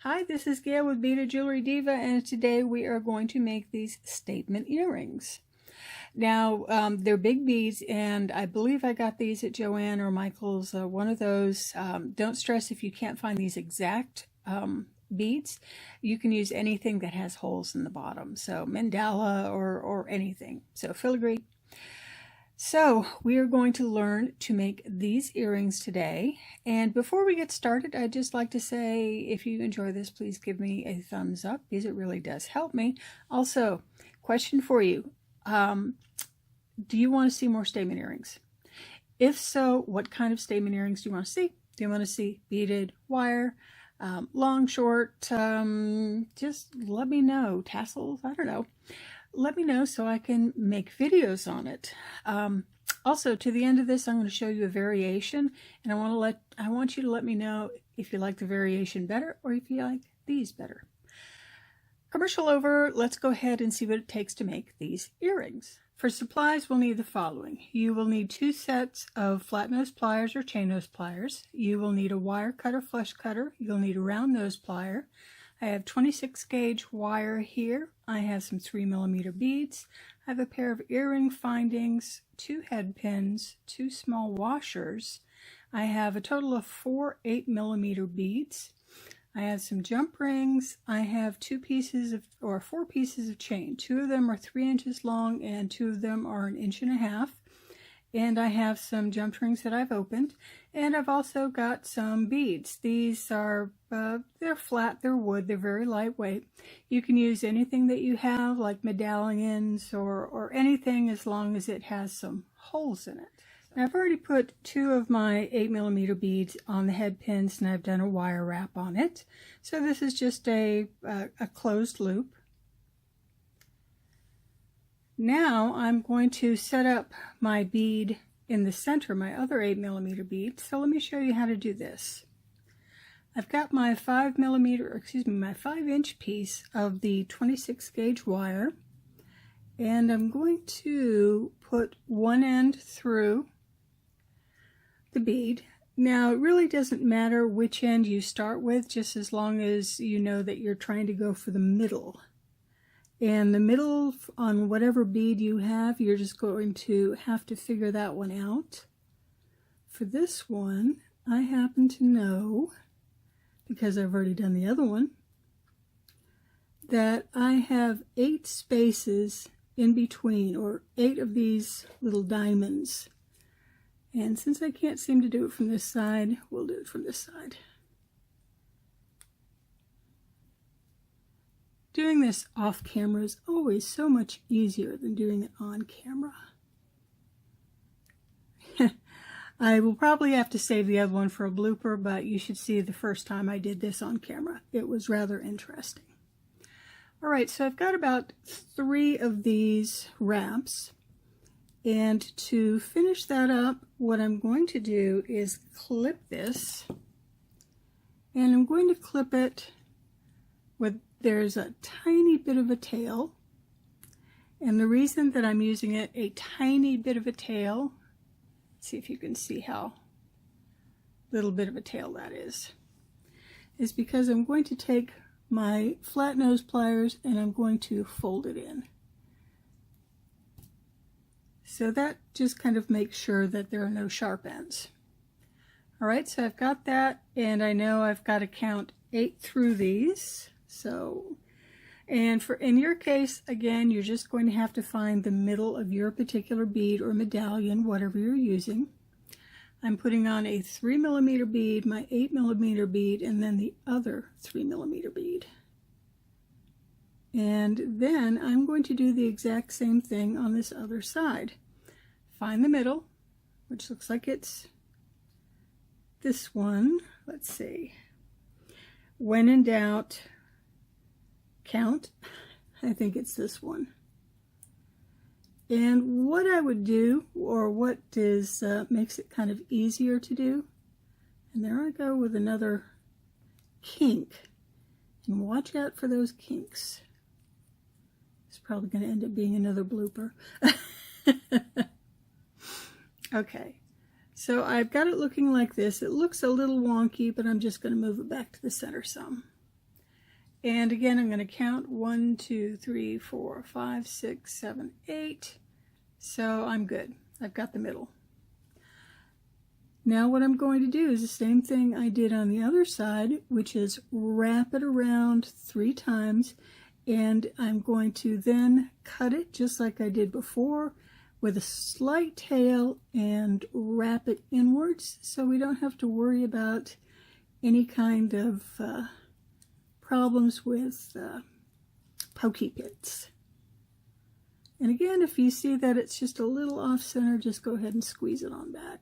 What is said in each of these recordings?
Hi, this is Gail with Beaded Jewelry Diva, and today we are going to make these statement earrings. Now, they're big beads, and I believe I got these at Joann or Michael's, one of those. Don't stress if you can't find these exact beads. You can use anything that has holes in the bottom, so mandala or anything. So filigree. So we are going to learn to make these earrings today. And before we get started, I'd just like to say, if you enjoy this, please give me a thumbs up because it really does help me. Also, question for you. Do you want to see more statement earrings? If so, what kind of statement earrings do you want to see? Do you want to see beaded, wire, long, short? Just let me know. Tassels? I don't know. Let me know so I can make videos on it. Also, to the end of this, I'm going to show you a variation, and I want you to let me know if you like the variation better or if you like these better. Commercial over. Let's go ahead and see what it takes to make these earrings. For supplies, we'll need the following. You will need 2 sets of flat nose pliers or chain nose pliers. You will need a wire cutter, flush cutter. You'll need a round nose plier. I have 26 gauge wire here. I have some 3mm beads. I have a pair of earring findings, 2 head pins, 2 small washers. I have a total of 4 8mm beads. I have some jump rings. I have 4 pieces of chain. 2 of them are 3 inches long and 2 of them are 1.5 inches. And I have some jump rings that I've opened, and I've also got some beads. These are, they're flat, they're wood, they're very lightweight. You can use anything that you have, like medallions or anything, as long as it has some holes in it. Now, I've already put 2 of my 8mm beads on the head pins, and I've done a wire wrap on it. So this is just a closed loop. Now I'm going to set up my bead in the center, my other 8mm bead. So let me show you how to do this. I've got my 5-inch piece of the 26 gauge wire, and I'm going to put one end through the bead. Now, it really doesn't matter which end you start with, just as long as you know that you're trying to go for the middle. And the middle on whatever bead you have, you're just going to have to figure that one out. For this one, I happen to know, because I've already done the other one, that I have 8 spaces in between, or 8 of these little diamonds. And since I can't seem to do it from this side, we'll do it from this side. Doing this off camera is always so much easier than doing it on camera. I will probably have to save the other one for a blooper, but you should see the first time I did this on camera. It was rather interesting. All right, so I've got about 3 of these wraps. And to finish that up, what I'm going to do is clip this. And I'm going to clip it with, there's a tiny bit of a tail, and the reason that I'm using a tiny bit of a tail, see if you can see how little bit of a tail that is because I'm going to take my flat nose pliers and I'm going to fold it in. So that just kind of makes sure that there are no sharp ends. All right, so I've got that, and I know I've got to count 8 through these. So, and in your case, again, you're just going to have to find the middle of your particular bead or medallion, whatever you're using. I'm putting on a 3mm bead, my 8mm bead, and then the other 3mm bead. And then I'm going to do the exact same thing on this other side. Find the middle, which looks like it's this one. Let's see. When in doubt, count. I think it's this one. And what I would do, or what is makes it kind of easier to do, and there I go with another kink. And watch out for those kinks. It's probably going to end up being another blooper. Okay, so I've got it looking like this. It looks a little wonky, but I'm just going to move it back to the center some. And again, I'm going to count 1, 2, 3, 4, 5, 6, 7, 8. So I'm good. I've got the middle. Now what I'm going to do is the same thing I did on the other side, which is wrap it around 3 times, and I'm going to then cut it just like I did before with a slight tail and wrap it inwards so we don't have to worry about any kind of problems with pokey pits. And again, if you see that it's just a little off center, just go ahead and squeeze it on back.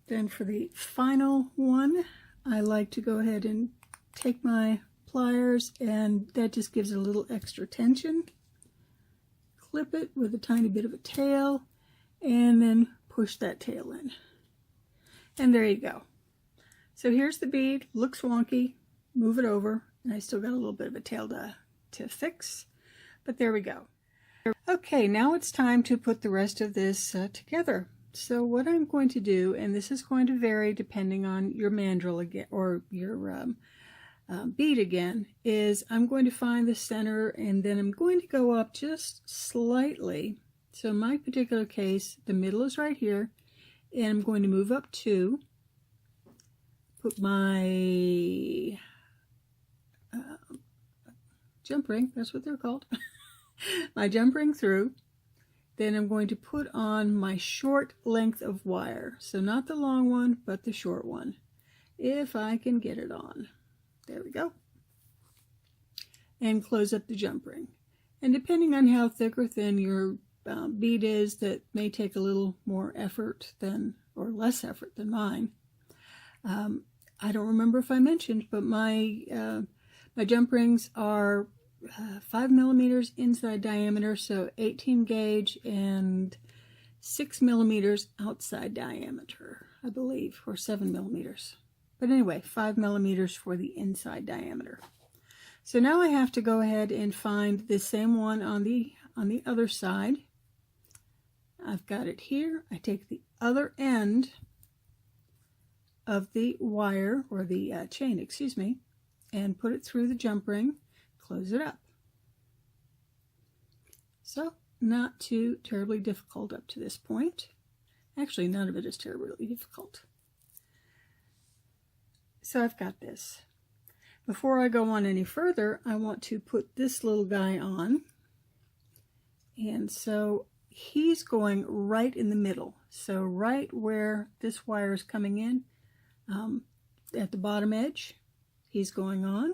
Then for the final one, I like to go ahead and take my pliers, and that just gives it a little extra tension. Clip it with a tiny bit of a tail, and then push that tail in. And there you go. So here's the bead. Looks wonky. Move it over, and I still got a little bit of a tail to fix, but there we go. Okay, now it's time to put the rest of this together. So what I'm going to do, and this is going to vary depending on your mandrel again, or your bead again, is I'm going to find the center, and then I'm going to go up just slightly. So in my particular case, the middle is right here, and I'm going to move up 2, put my jump ring, that's what they're called, my jump ring through. Then I'm going to put on my short length of wire. So not the long one, but the short one. If I can get it on. There we go. And close up the jump ring. And depending on how thick or thin your bead is, that may take a little more effort than, or less effort than mine. I don't remember if I mentioned, but my jump rings are 5 millimeters inside diameter, so 18 gauge, and 6 millimeters outside diameter, I believe, or 7 millimeters. But anyway, 5 millimeters for the inside diameter. So now I have to go ahead and find the same one on the other side. I've got it here. I take the other end of the wire, or the chain, excuse me, and put it through the jump ring. Close it up. So, not too terribly difficult up to this point. Actually, none of it is terribly difficult. So I've got this. Before I go on any further, I want to put this little guy on. And so he's going right in the middle. So right where this wire is coming in, at the bottom edge, he's going on.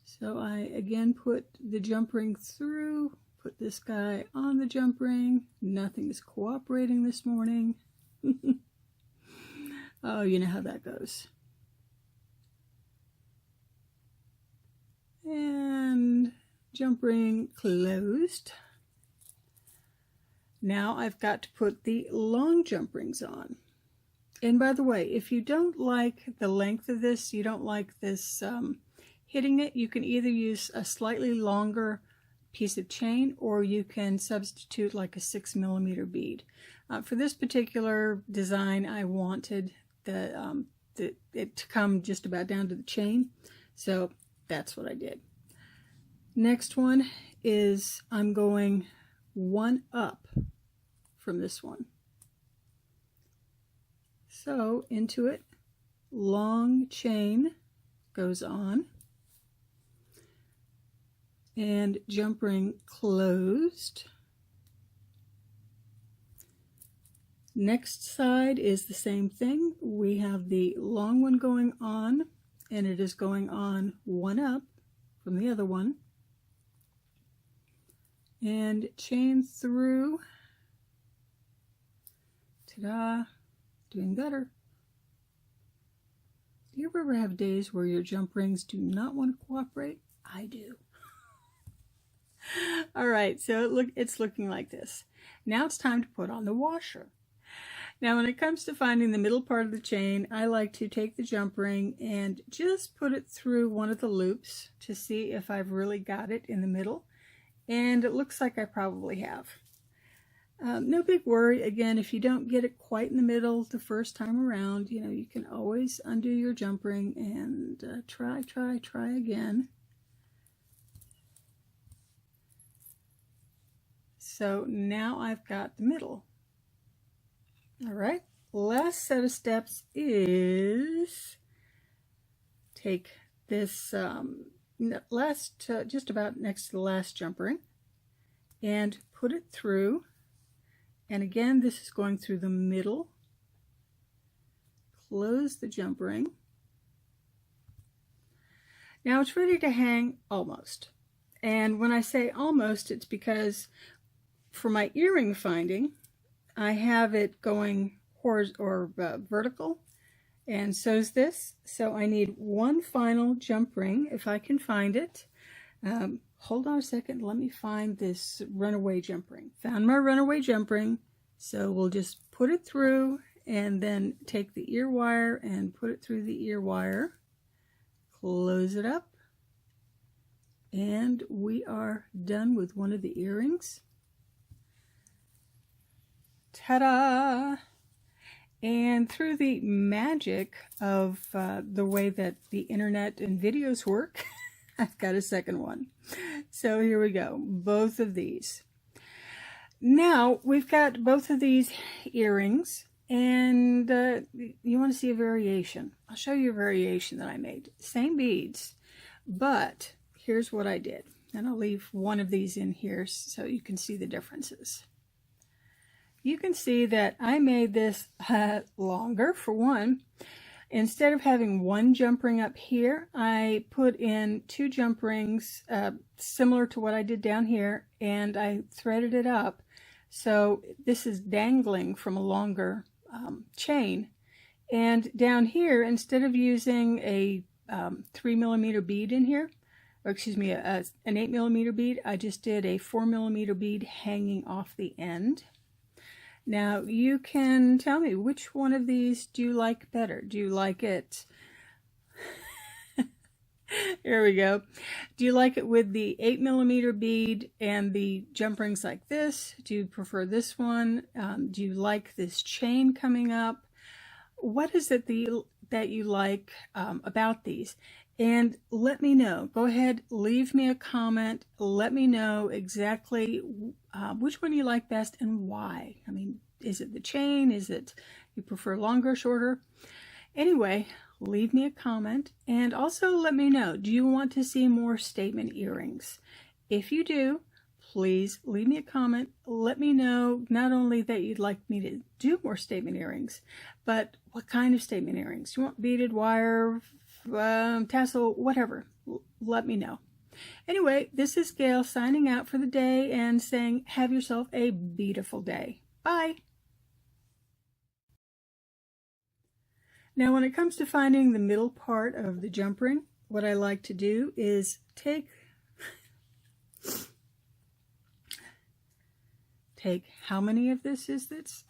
So I again put the jump ring through, put this guy on the jump ring. Nothing is cooperating this morning. Oh, you know how that goes. And jump ring closed. Now I've got to put the long jump rings on. And by the way, if you don't like the length of this, you don't like this hitting it, you can either use a slightly longer piece of chain, or you can substitute like a 6 millimeter bead. For this particular design, I wanted it to come just about down to the chain, so that's what I did. Next one is I'm going one up from this one. So into it, long chain goes on, and jump ring closed. Next side is the same thing. We have the long one going on, and it is going on one up from the other one. And chain through. Ta-da! Doing better. Do you ever have days where your jump rings do not want to cooperate? I do. All right, so it's looking like this. Now it's time to put on the washer. Now when it comes to finding the middle part of the chain, I like to take the jump ring and just put it through one of the loops to see if I've really got it in the middle. And it looks like I probably have. No big worry. Again, if you don't get it quite in the middle the first time around, you know, you can always undo your jump ring and try again. So now I've got the middle. All right, last set of steps is take this just about next to the last jump ring and put it through. And again, this is going through the middle. Close the jump ring. Now it's ready to hang almost. And when I say almost, it's because for my earring finding, I have it going vertical, and so's this. So I need one final jump ring if I can find it. Hold on a second, let me find this runaway jump ring. Found my runaway jump ring, so we'll just put it through and then take the ear wire and put it through the ear wire. Close it up, and we are done with one of the earrings. Ta-da! And through the magic of the way that the internet and videos work, I've got a second one. So here we go, both of these. Now we've got both of these earrings, and you want to see a variation. I'll show you a variation that I made. Same beads, but here's what I did. And I'll leave one of these in here so you can see the differences. You can see that I made this longer, for one. Instead of having one jump ring up here, I put in two jump rings similar to what I did down here, and I threaded it up. So this is dangling from a longer chain. And down here, instead of using a 3mm bead in here, or excuse me, an 8mm bead, I just did a 4mm bead hanging off the end. Now you can tell me, which one of these do you like better? Do you like it? Here we go. Do you like it with the 8mm bead and the jump rings like this? Do you prefer this one? Do you like this chain coming up? What is it that you like about these? And let me know. Go ahead, leave me a comment. Let me know exactly which one you like best and why. I mean, is it the chain? Is it you prefer longer, shorter? Anyway, leave me a comment, and also let me know, do you want to see more statement earrings? If you do, please leave me a comment. Let me know not only that you'd like me to do more statement earrings, but what kind of statement earrings. You want beaded, wire, tassel, whatever. Let me know. Anyway, this is Gail signing out for the day and saying have yourself a beautiful day. Bye. Now when it comes to finding the middle part of the jump ring, what I like to do is take how many of this is this?